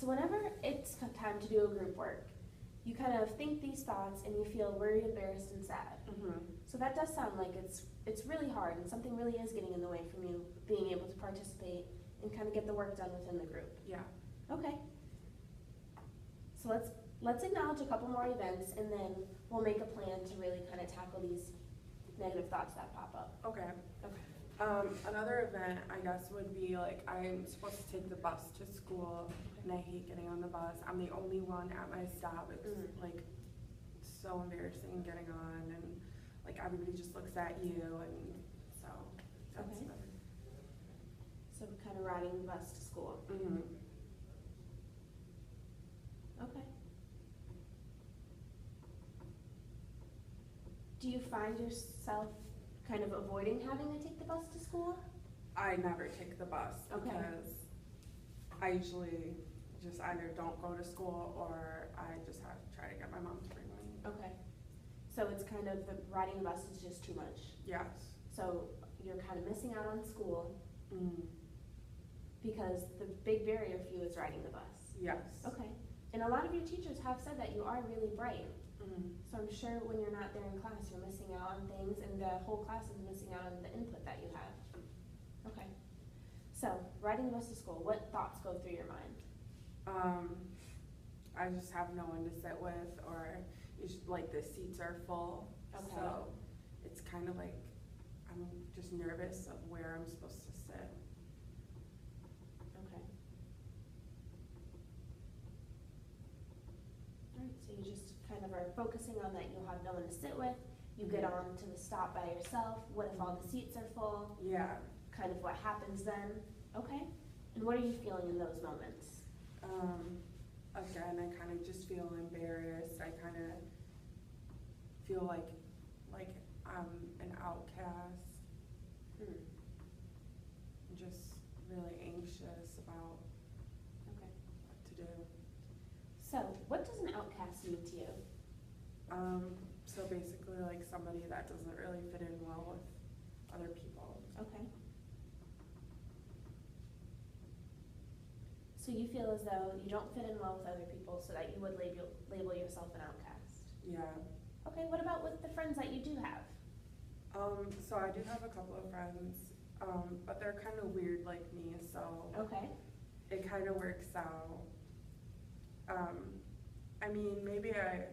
So whenever it's time to do a group work, you kind of think these thoughts and you feel worried, embarrassed, and sad. So that does sound like it's really hard and something really is getting in the way from you being able to participate and kind of get the work done within the group. Yeah. Okay. So let's acknowledge a couple more events and then we'll make a plan to really kind of tackle these negative thoughts that pop up. Okay. Okay. Another event, I guess, would be like I'm supposed to take the bus to school, and I hate getting on the bus. I'm the only one at my stop. It's like so embarrassing getting on, and like everybody just looks at you, and so that's Okay. another. So kind of riding the bus to school. Okay. Do you find yourself kind of avoiding having to take the bus to school? I never take the bus Okay. because I usually just either don't go to school or I just have to try to get my mom to bring me. Okay. So it's kind of the riding the bus is just too much. Yes. So you're kind of missing out on school because the big barrier for you is riding the bus. Yes. Okay. And a lot of your teachers have said that you are really bright. So I'm sure when you're not there in class, you're missing out on things, and the whole class is missing out on the input that you have. Okay. So, riding the bus to school, what thoughts go through your mind? I just have no one to sit with, or like the seats are full. Okay. So it's kind of like I'm just nervous of where I'm supposed to sit. Okay. Alright, so you just kind of are focusing on that you'll have no one to sit with, you get on to the stop by yourself, what if all the seats are full? Yeah. Kind of what happens then? Okay. And what are you feeling in those moments? Again, I kind of just feel embarrassed. I kind of feel like I'm an outcast. I'm just really anxious about Okay. what to do. So, what does an outcast mean to you? So basically like somebody that doesn't really fit in well with other people. Okay. So you feel as though you don't fit in well with other people, so that you would label yourself an outcast. Yeah. Okay, what about with the friends that you do have? So I do have a couple of friends, but they're kind of weird like me, so Okay. it kind of works out. I mean, maybe I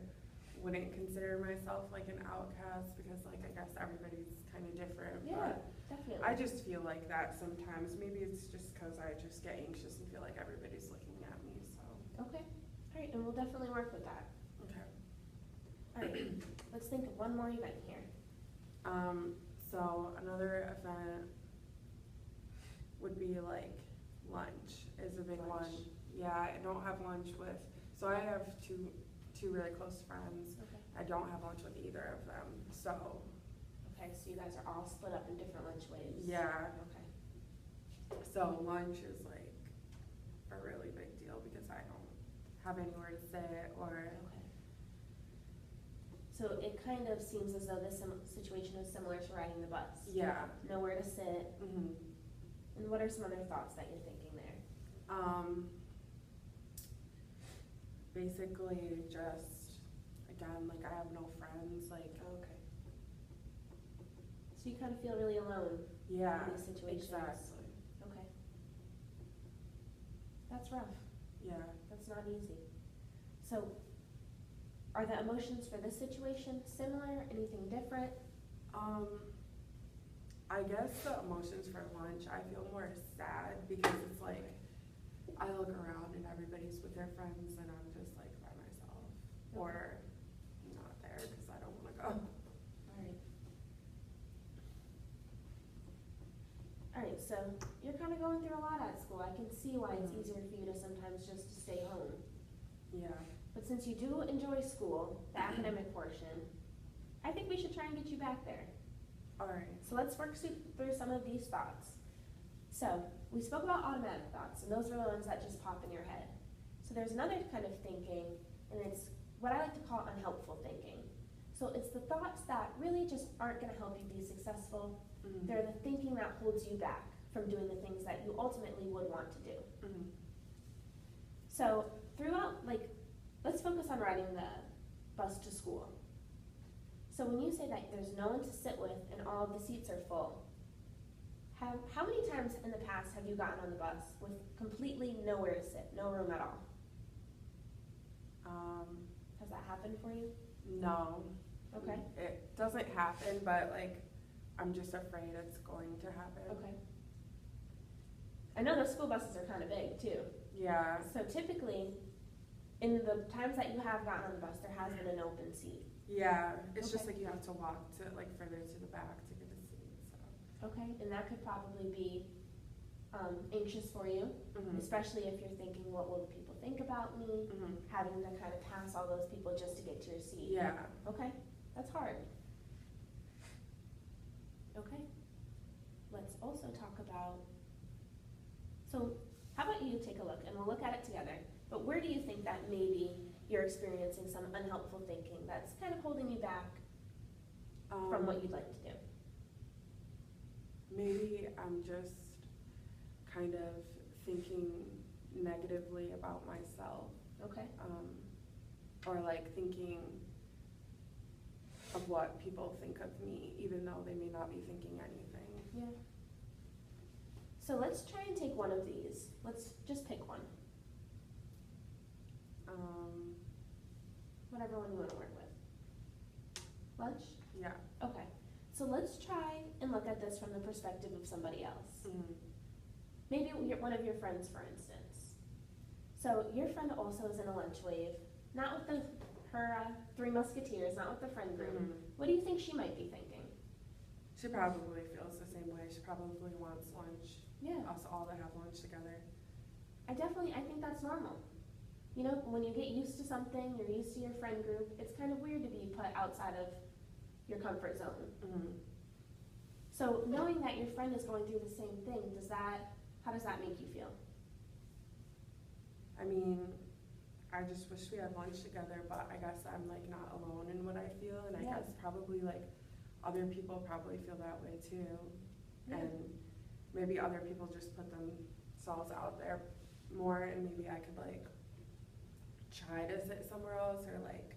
wouldn't consider myself like an outcast because like I guess everybody's kind of different. Yeah, But definitely. I just feel like that sometimes. Maybe it's just because I just get anxious and feel like everybody's looking at me, so. Okay, all right, and we'll definitely work with that. Okay. All right, let's think of one more event here. So another event would be like lunch is a big one. Lunch. Yeah, I don't have lunch with, so I have two really close friends. Okay. I don't have lunch with either of them, so. Okay, so you guys are all split up in different lunch waves. Yeah. Okay. So lunch is like a really big deal because I don't have anywhere to sit or. Okay. So it kind of seems as though this situation is similar to riding the bus. Yeah. Nowhere to sit. Mhm. And what are some other thoughts that you're thinking there? Basically just, again, like I have no friends, like. Okay. So you kind of feel really alone Yeah, in these situations. exactly. Okay. That's rough. Yeah. That's not easy. So are the emotions for this situation similar? Anything different? I guess the emotions for lunch, I feel more sad because it's like, I look around and everybody's with their friends and I'm just like by myself. Okay. Or not there because I don't wanna go. Alright. Alright, so you're kind of going through a lot at school. I can see why it's easier for you to sometimes just to stay home. Yeah. But since you do enjoy school, the academic portion, I think we should try and get you back there. Alright. So let's work through some of these thoughts. So we spoke about automatic thoughts, and those are the ones that just pop in your head. So there's another kind of thinking, and it's what I like to call unhelpful thinking. So it's the thoughts that really just aren't going to help you be successful. They're the thinking that holds you back from doing the things that you ultimately would want to do. So throughout, like, let's focus on riding the bus to school. So when you say that there's no one to sit with and all of the seats are full, how many times in the past have you gotten on the bus with completely nowhere to sit, no room at all? Has that happened for you? No. Okay. It doesn't happen, but like, I'm just afraid it's going to happen. Okay. I know those school buses are kind of big too. Yeah. So typically, in the times that you have gotten on the bus, there has been an open seat. Yeah, it's just Okay. like you have to walk to like further to the back to get a seat, so. Okay, and that could probably be anxious for you, Mhm. especially if you're thinking, what will the people think about me? Mhm. Having to kind of pass all those people just to get to your seat. Yeah. Okay, that's hard. Okay, let's also talk about, so how about you take a look, and we'll look at it together, but where do you think that maybe you're experiencing some unhelpful thinking that's kind of holding you back from what you'd like to do? Maybe I'm just kind of thinking negatively about myself, Okay, or like thinking of what people think of me, even though they may not be thinking anything. yeah. So let's try and take one of these. Let's just pick one. Whatever one you want to work with. Lunch? Yeah. Okay. So let's try and look at this from the perspective of somebody else. Mhm. Maybe one of your friends, for instance. So your friend also is in a lunch wave, not with her Three Musketeers, not with the friend group. Mhm. What do you think she might be thinking? She probably feels the same way. She probably wants lunch, Yeah. us all to have lunch together. I think that's normal. You know, when you get used to something, you're used to your friend group, it's kind of weird to be put outside of your comfort zone. Mhm. So knowing that your friend is going through the same thing, how does that make you feel? I mean, I just wish we had lunch together, but I guess I'm like not alone in what I feel, and I Yeah. guess probably like other people probably feel that way too. Yeah. And maybe other people just put themselves out there more, and maybe I could like try to sit somewhere else, or like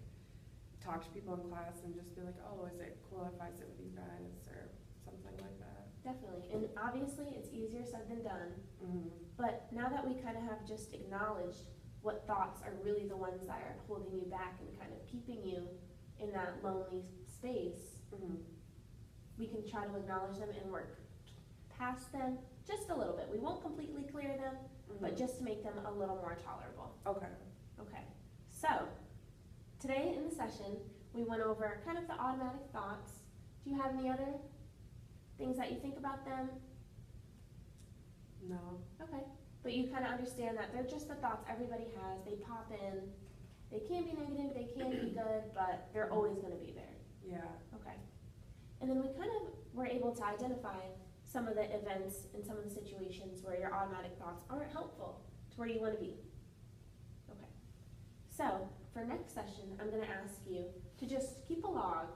talk to people in class and just be like, oh, is it cool if I sit with you guys, or something like that. Definitely, and obviously it's easier said than done, Mhm. but now that we kind of have just acknowledged what thoughts are really the ones that are holding you back and kind of keeping you in that lonely space, Mhm. we can try to acknowledge them and work past them just a little bit. We won't completely clear them, but Mhm. just to make them a little more tolerable. Okay. Okay, so today in the session, we went over kind of the automatic thoughts. Do you have any other things that you think about them? No. Okay, but you kind of understand that they're just the thoughts everybody has. They pop in. They can be negative, they can be good, but they're always going to be there. Yeah. Okay. And then we kind of were able to identify some of the events and some of the situations where your automatic thoughts aren't helpful to where you want to be. Okay. So for next session, I'm going to ask you to just keep a log,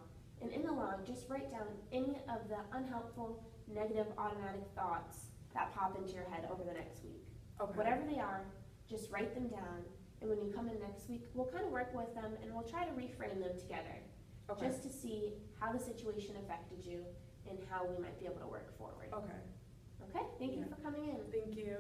and in the log, just write down any of the unhelpful, negative, automatic thoughts that pop into your head over the next week. Okay. Whatever they are, just write them down, and when you come in next week, we'll kind of work with them, and we'll try to reframe them together, Okay. just to see how the situation affected you and how we might be able to work forward. Okay. Okay? Thank you Yeah. for coming in. Thank you.